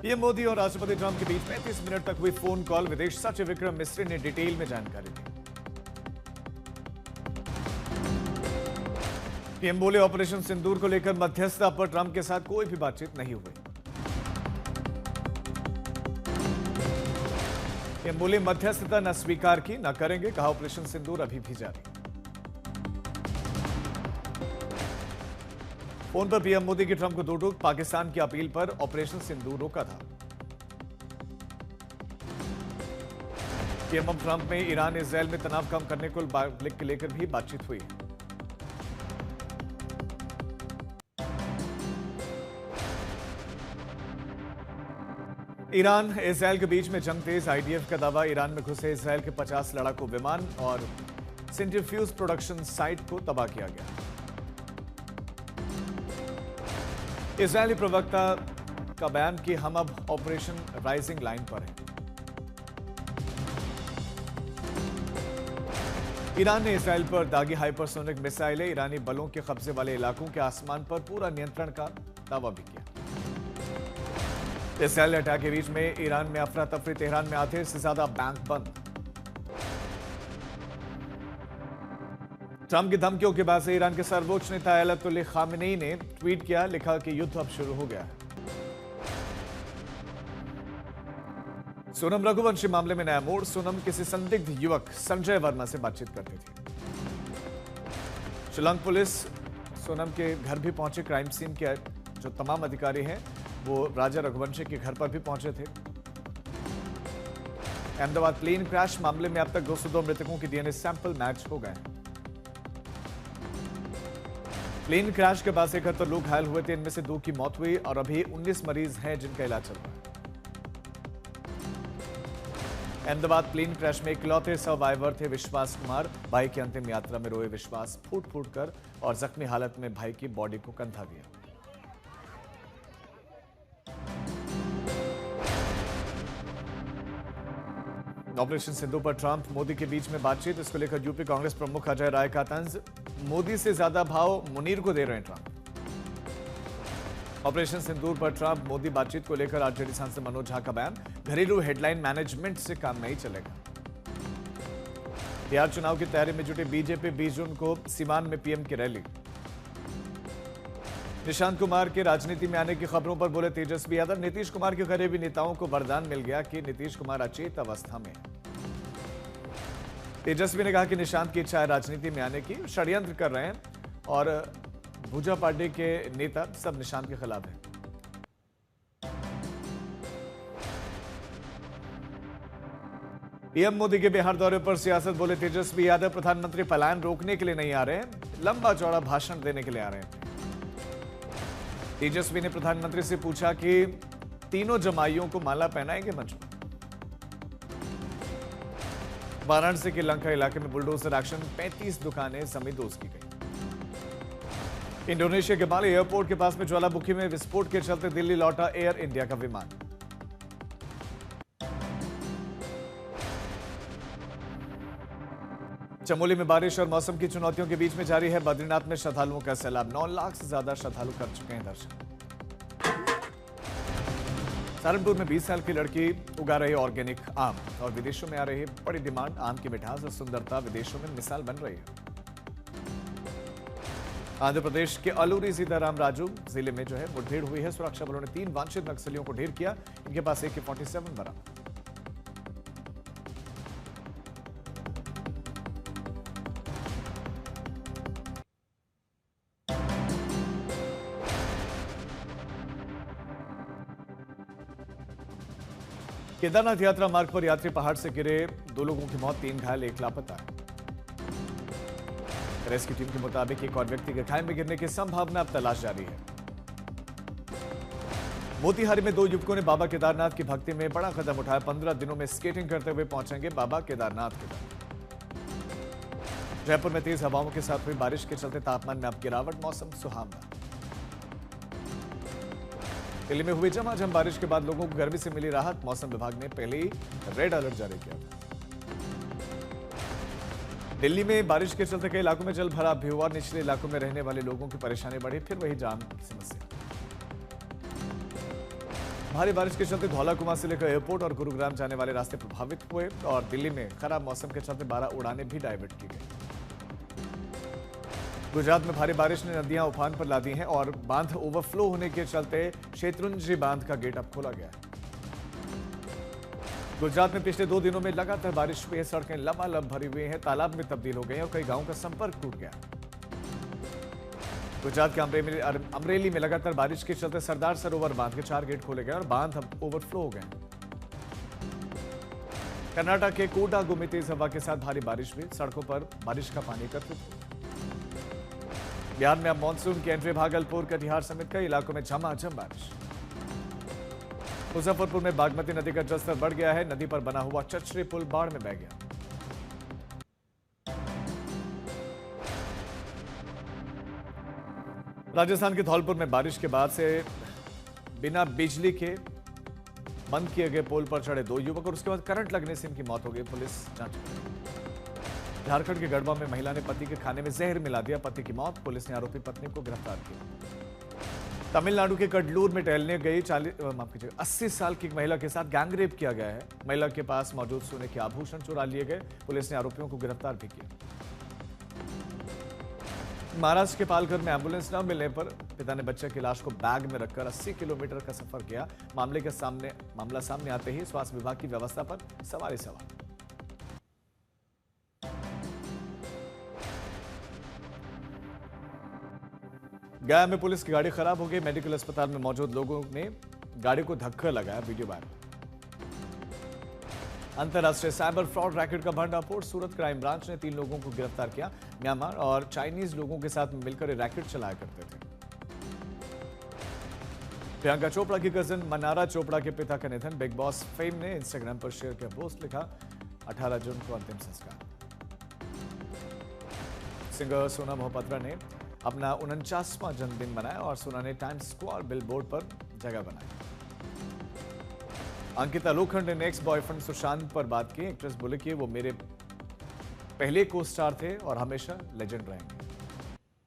PM Modi और राष्ट्रपति Trump के बीच 35 मिनट तक हुई फोन कॉल। विदेश सचिव विक्रम मिस्री ने डिटेल में जानकारी दी। पीएम बोले, ऑपरेशन सिंदूर को लेकर मध्यस्थता पर ट्रंप के साथ कोई भी बातचीत नहीं हुई। पीएम बोले, मध्यस्थता न स्वीकार की न करेंगे, कहा ऑपरेशन सिंदूर अभी भी जारी। फोन पर पीएम मोदी की ट्रंप को दो टूक। पाकिस्तान की अपील पर ऑपरेशन सिंदूर रोका था। पीएम ट्रंप में ईरान इजरायल में तनाव कम करने को लेकर भी बातचीत हुई। ईरान इजरायल के बीच में जंग तेज। आईडीएफ का दावा, ईरान में घुसे इजरायल के 50 लड़ाकू विमान और सेंट्रीफ्यूज प्रोडक्शन साइट को तबाह किया गया। इजरायली प्रवक्ता का बयान कि हम अब ऑपरेशन राइजिंग लाइन पर हैं। ईरान ने इजरायल पर दागी हाइपरसोनिक मिसाइलें, ईरानी बलों के कब्जे वाले इलाकों के आसमान पर पूरा नियंत्रण का दावा भी किया। इजरायल अटैक के बीच में ईरान में अफरा तफरी। तेहरान में आधे से ज्यादा बैंक बंद। ट्रंप की धमकियों के बाद से ईरान के सर्वोच्च नेता अयतुल्लाह खामेनी ने ट्वीट किया, लिखा कि युद्ध अब शुरू हो गया है। सोनम रघुवंशी मामले में नया मोड़। सोनम किसी संदिग्ध युवक संजय वर्मा से बातचीत करती थी। शिलांग पुलिस सोनम के घर भी पहुंचे। क्राइम सीन के जो तमाम अधिकारी हैं वो राजा रघुवंशी के घर पर भी पहुंचे थे। अहमदाबाद प्लेन क्रैश मामले में अब तक 202 मृतकों के डीएनए सैंपल मैच हो गए। प्लेन क्रैश के बाद 71 लोग घायल हुए थे। इनमें से 2 की मौत हुई और अभी 19 मरीज हैं जिनका इलाज चल रहा है। अहमदाबाद प्लेन क्रैश में इकलौते सर्वाइवर थे विश्वास कुमार। भाई की अंतिम यात्रा में रोए विश्वास फूट फूट कर और जख्मी हालत में भाई की बॉडी को कंधा दिया। ऑपरेशन सिंधु पर ट्रंप मोदी के बीच में बातचीत। इसको लेकर यूपी कांग्रेस प्रमुख अजय राय का तंज, मोदी से ज्यादा भाव मुनीर को दे रहे हैं ट्रंप। ऑपरेशन सिंदूर पर ट्रंप मोदी बातचीत को लेकर आरजेडी सांसद मनोज झा का बयान, घरेलू हेडलाइन मैनेजमेंट से काम नहीं चलेगा। बिहार चुनाव की तैयारी में जुटे बीजेपी 20 जून को सीवान में पीएम की रैली। निशांत कुमार के राजनीति में आने की खबरों पर बोले तेजस्वी यादव, नीतीश कुमार के करीबी नेताओं को वरदान मिल गया कि नीतीश कुमार अचेत अवस्था में। तेजस्वी ने कहा कि निशांत की इच्छा है राजनीति में आने की, षड्यंत्र कर रहे हैं और भूजा पार्टी के नेता सब निशांत के खिलाफ हैं। पीएम मोदी के बिहार दौरे पर सियासत, बोले तेजस्वी यादव, प्रधानमंत्री पलायन रोकने के लिए नहीं आ रहे हैं, लंबा चौड़ा भाषण देने के लिए आ रहे हैं। तेजस्वी ने प्रधानमंत्री से पूछा कि तीनों जमाइयों को माला पहनाएंगे मंच पर। वाराणसी के लंका इलाके में बुलडोजर एक्शन, 35 दुकानें समेत ध्वस्त की गई। इंडोनेशिया के बाली एयरपोर्ट के पास में ज्वालामुखी में विस्फोट के चलते दिल्ली लौटा एयर इंडिया का विमान। चमोली में बारिश और मौसम की चुनौतियों के बीच में जारी है बद्रीनाथ में श्रद्धालुओं का सैलाब। 9 लाख से ज्यादा श्रद्धालु कर चुके हैं दर्शन। सहारनपुर में 20 साल की लड़की उगा रही ऑर्गेनिक आम और विदेशों में आ रही बड़ी डिमांड। आम की मिठास और सुंदरता विदेशों में मिसाल बन रही है। आंध्र प्रदेश के अलूरी सीताराम राजू जिले में जो है मुठभेड़ हुई है। सुरक्षा बलों ने 3 वांछित नक्सलियों को ढेर किया। इनके पास AK-47 बरामद। केदारनाथ यात्रा मार्ग पर यात्री पहाड़ से गिरे, 2 लोगों की मौत, 3 घायल, 1 लापता। रेस्क्यू टीम के मुताबिक एक और व्यक्ति के खाई में गिरने की संभावना, अब तलाश जारी है। मोतिहारी में 2 युवकों ने बाबा केदारनाथ की भक्ति में बड़ा कदम उठाया। 15 दिनों में स्केटिंग करते हुए पहुंचेंगे बाबा केदारनाथ के दर। जयपुर में तेज हवाओं के साथ हुई बारिश के चलते तापमान में अब गिरावट, मौसम सुहावना। दिल्ली में हुई झमाझम बारिश के बाद लोगों को गर्मी से मिली राहत। मौसम विभाग ने पहले ही रेड अलर्ट जारी किया था। दिल्ली में बारिश के चलते कई इलाकों में जल भराव भी हुआ। निचले इलाकों में रहने वाले लोगों की परेशानी बढ़ी। फिर वही जाम की समस्या। भारी बारिश के चलते धौलाकुआं से लेकर एयरपोर्ट और गुरुग्राम जाने वाले रास्ते प्रभावित हुए और दिल्ली में खराब मौसम के चलते 12 उड़ानें भी डाइवर्ट की गई। गुजरात में भारी बारिश ने नदियां उफान पर ला दी हैं और बांध ओवरफ्लो होने के चलते शेत्रुंजी बांध का गेट अब खोला गया है। गुजरात में पिछले 2 दिनों में लगातार बारिश हुई है। सड़कें लबालब भरी हुई हैं, तालाब में तब्दील हो गई हैं और कई गांवों का संपर्क टूट गया। गुजरात के अमरेली में लगातार बारिश के चलते सरदार सरोवर बांध के 4 गेट खोले गए और बांध अब ओवरफ्लो हो गए। कर्नाटक के कोडागु में तेज हवा के साथ भारी बारिश हुई, सड़कों पर बारिश का पानी एकत्रित हुआ। बिहार में अब मानसून की एंट्री, भागलपुर, कटिहार समेत कई इलाकों में झमाझम बारिश। मुजफ्फरपुर में बागमती नदी का जलस्तर बढ़ गया है, नदी पर बना हुआ चचरी पुल बाढ़ में बह गया। राजस्थान के धौलपुर में बारिश के बाद से बिना बिजली के बंद किए गए पोल पर चढ़े 2 युवक और उसके बाद करंट लगने से इनकी मौत हो गई। पुलिस जांच कर रही है। झारखंड के गढ़वा में महिला ने पति के खाने में जहर मिला दिया, पति की मौत। पुलिस ने आरोपी पत्नी को गिरफ्तार किया। तमिलनाडु के कडलूर में टहलने गई 80 साल की एक महिला के साथ गैंगरेप किया गया है। महिला के पास मौजूद सोने के आभूषण चुरा लिए गए। पुलिस ने आरोपियों को गिरफ्तार भी किया। महाराष्ट्र के पालघर में एम्बुलेंस न मिलने पर पिता ने बच्चे की लाश को बैग में रखकर 80 किलोमीटर का सफर किया। मामला सामने आते ही स्वास्थ्य विभाग की व्यवस्था पर सवाल ही सवाल। गया में पुलिस की गाड़ी खराब हो गई। मेडिकल अस्पताल में मौजूद लोगों ने गाड़ी को धक्का लगाया, वीडियो वायरल। अंतर्राष्ट्रीय साइबर फ्रॉड रैकेट का भंडाफोड़, सूरत क्राइम ब्रांच ने 3 लोगों को गिरफ्तार किया। म्यांमार और चाइनीज लोगों के साथ मिलकर ये रैकेट चलाया करते थे। प्रियंका चोपड़ा की कजिन मनारा चोपड़ा के पिता का निधन, बिग बॉस फेम ने इंस्टाग्राम पर शेयर किया पोस्ट, लिखा 18 जून को अंतिम संस्कार। सिंगर सोनम मोहपात्रा ने अपना 49वां जन्मदिन मनाया और सोना ने टाइम्स स्क्वायर बिलबोर्ड पर जगह बनाई। अंकिता लोखंडे ने एक्स बॉयफ्रेंड सुशांत पर बात की। एक्ट्रेस बोले कि वो मेरे पहले को स्टार थे और हमेशा लेजेंड रहेंगे।